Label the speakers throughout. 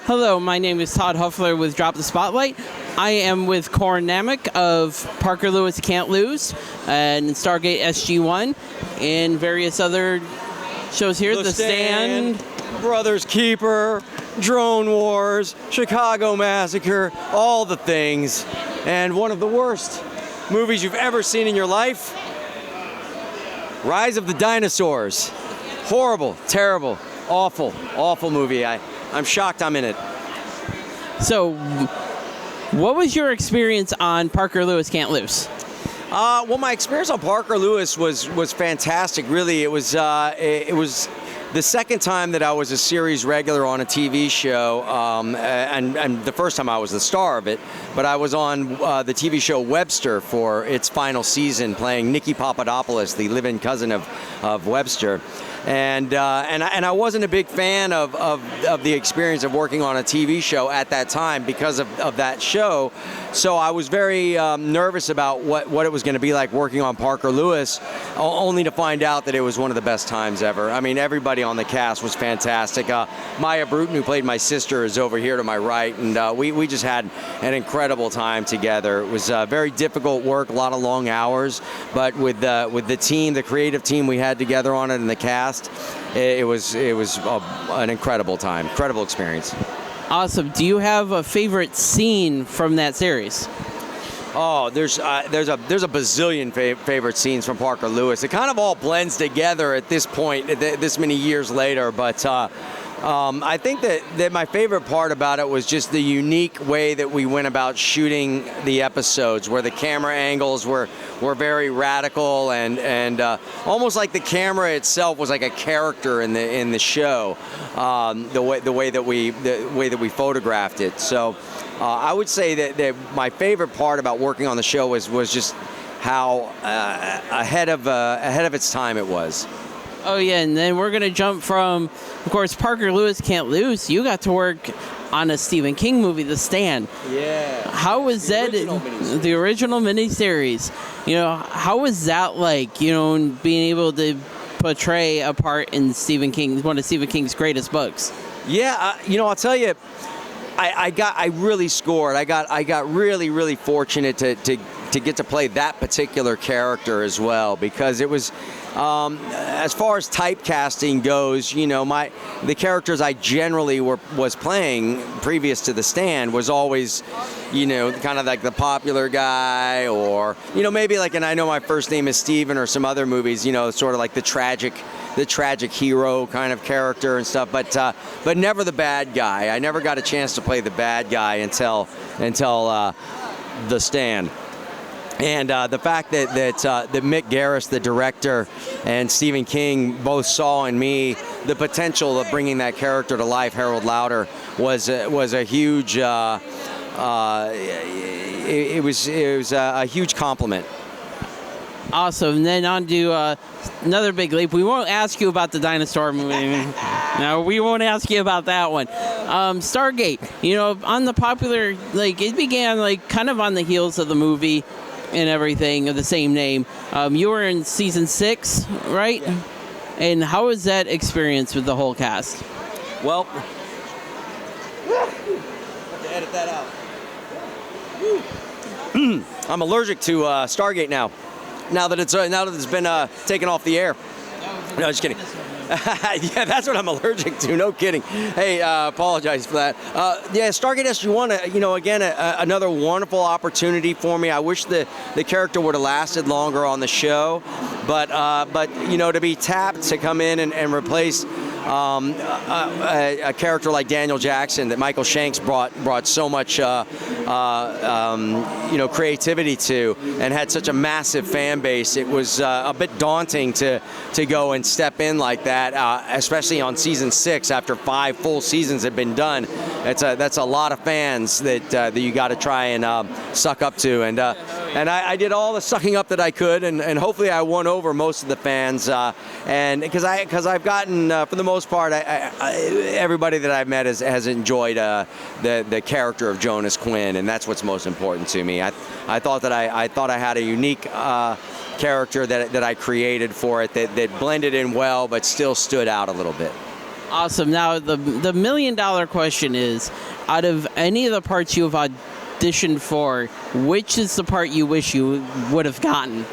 Speaker 1: Hello, my name is Todd Hoefler with Drop the Spotlight. I am with Corin Nemec of Parker Lewis Can't Lose and Stargate SG-1 and various other shows here. The Stand,
Speaker 2: Brothers Keeper, Drone Wars, Chicago Massacre, all the things. And one of the worst movies you've ever seen in your life, Rise of the Dinosaurs. Horrible, terrible, awful, awful movie. I'm shocked I'm in it.
Speaker 1: So, what was your experience on Parker Lewis Can't Lose?
Speaker 2: Well, my experience on Parker Lewis was fantastic. Really, it was the second time that I was a series regular on a TV show, and the first time I was the star of it. But I was on the TV show Webster for its final season, playing Nikki Papadopoulos, the live-in cousin of Webster. And I wasn't a big fan of the experience of working on a TV show at that time because of that show. So I was very nervous about what it was going to be like working on Parker Lewis, only to find out that it was one of the best times ever. I mean, everybody on the cast was fantastic. Maya Bruton, who played my sister, is over here to my right, and we just had an incredible time together. It was very difficult work, a lot of long hours, but with the team, the creative team we had together on it, and the cast, it was an incredible time, incredible experience.
Speaker 1: Awesome. Do you have a favorite scene from that series?
Speaker 2: Oh, there's a bazillion favorite scenes from Parker Lewis. It kind of all blends together at this point, this many years later. But I think that my favorite part about it was just the unique way that we went about shooting the episodes, where the camera angles were very radical and almost like the camera itself was like a character in the show. The way that we photographed it. So I would say that my favorite part about working on the show was just how ahead of its time it was.
Speaker 1: Oh, yeah, and then we're going to jump from, of course, Parker Lewis Can't Lose. You got to work on a Stephen King movie, The Stand.
Speaker 2: Yeah.
Speaker 1: How was that? The original miniseries. You know, how was that like, being able to portray a part in one of Stephen King's greatest books?
Speaker 2: Yeah, I'll tell you, I really scored. I got really fortunate to get to play that particular character as well, because it was, as far as typecasting goes, the characters I generally was playing previous to The Stand was always, kind of like the popular guy, or maybe like, and I Know My First Name Is Steven, or some other movies, sort of like the tragic hero kind of character and stuff, but never the bad guy. I never got a chance to play the bad guy until The Stand. And the fact that Mick Garris, the director, and Stephen King both saw in me the potential of bringing that character to life, Harold Lauder, was a huge. It was a huge compliment.
Speaker 1: Awesome. And then on to another big leap. We won't ask you about the dinosaur movie. No, we won't ask you about that one. Stargate, on the popular, it began kind of on the heels of the movie and everything of the same name. You were in season 6, right?
Speaker 2: Yeah.
Speaker 1: And how was that experience with the whole cast?
Speaker 2: Well, have to edit that out. I'm allergic to Stargate now. Now that it's been taken off the air. No, just kidding. Yeah, that's what I'm allergic to. No kidding. Hey, apologize for that. Yeah, Stargate SG-1. Again, another wonderful opportunity for me. I wish the character would have lasted longer on the show, but to be tapped to come in and replace a character like Daniel Jackson that Michael Shanks brought so much creativity to, and had such a massive fan base. It was a bit daunting to go and step in like that, especially on season 6 after 5 full seasons had been done. That's a lot of fans that you got to try and suck up to, and I did all the sucking up that I could, and hopefully I won over most of the fans, and because I've gotten for the most part, everybody that I've met has enjoyed the character of Jonas Quinn, and that's what's most important to me. I thought I had a unique character that I created for it that blended in well, but still stood out a little bit.
Speaker 1: Awesome. Now, the $1,000,000 question is, out of any of the parts you have auditioned for, which is the part you wish you would have gotten?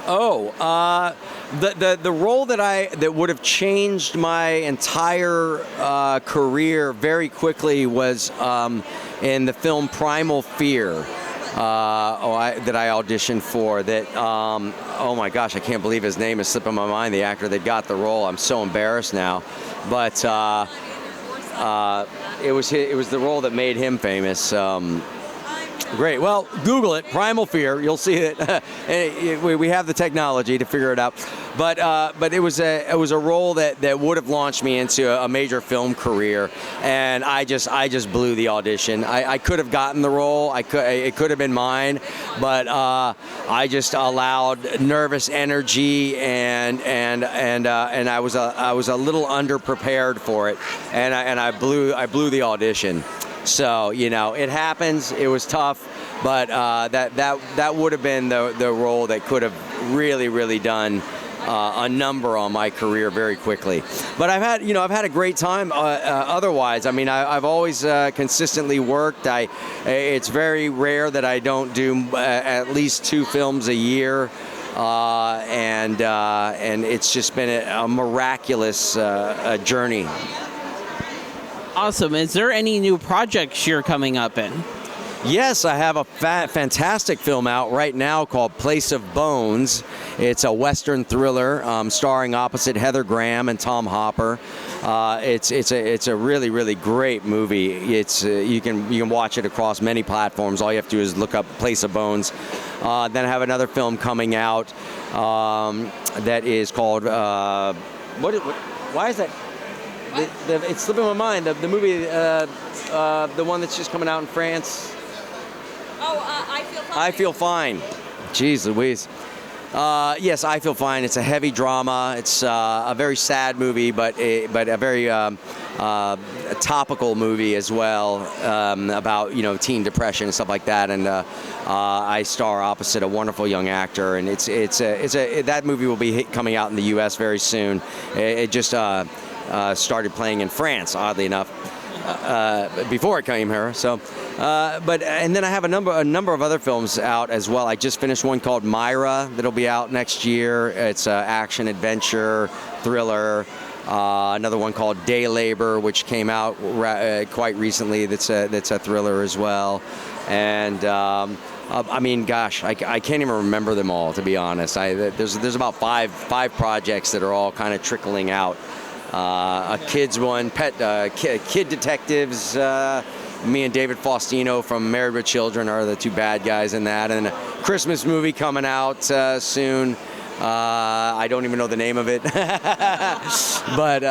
Speaker 2: The role that would have changed my entire career very quickly was in the film Primal Fear. That I auditioned for. That oh my gosh, I can't believe his name is slipping my mind. The actor that got the role. I'm so embarrassed now. But it was the role that made him famous. Great. Well, Google it, Primal Fear. You'll see it. We have the technology to figure it out. But it was a role that would have launched me into a major film career, and I just blew the audition. I could have gotten the role. It could have been mine, but I just allowed nervous energy and I was a little underprepared for it, and I blew the audition. So, it happens. It was tough, but that would have been the role that could have really done a number on my career very quickly. But I've had a great time. Otherwise, I mean, I've always consistently worked. It's very rare that I don't do at least 2 films a year. And it's just been a miraculous journey.
Speaker 1: Awesome. Is there any new projects you're coming up in?
Speaker 2: Yes, I have a fantastic film out right now called Place of Bones. It's a Western thriller starring opposite Heather Graham and Tom Hopper. It's a really great movie. You can watch it across many platforms. All you have to do is look up Place of Bones. Then I have another film coming out that is called why is that? It's slipping my mind. The movie, the one that's just coming out in France.
Speaker 3: I Feel Fine.
Speaker 2: I Feel Fine. Jeez Louise. Yes, I Feel Fine. It's a heavy drama. It's a very sad movie, but a very topical movie as well, about teen depression and stuff like that. And I star opposite a wonderful young actor, and that movie will be coming out in the U.S. very soon. It just started playing in France, oddly enough, before it came here. So, and then I have a number of other films out as well. I just finished one called Myra that'll be out next year. It's action, adventure, thriller. Another one called Day Labor, which came out quite recently. That's a thriller as well. And I mean, gosh, I can't even remember them all, to be honest. There's about five projects that are all kind of trickling out. A kids one, kid detectives. Me and David Faustino from Married with Children are the 2 bad guys in that, and a Christmas movie coming out soon. I don't even know the name of it, but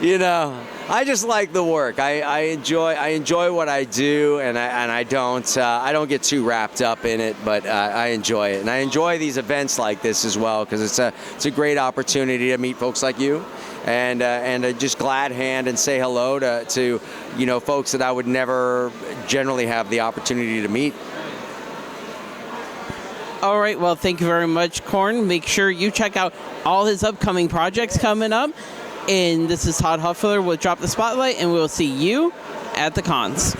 Speaker 2: I just like the work. I enjoy what I do, and I don't get too wrapped up in it, but I enjoy it, and I enjoy these events like this as well, because it's a great opportunity to meet folks like you, and just glad hand and say hello to folks that I would never generally have the opportunity to meet.
Speaker 1: All right, well, thank you very much, Corin. Make sure you check out all his upcoming projects coming up. And this is Todd Hoefler with Drop the Spotlight, and we'll see you at the cons.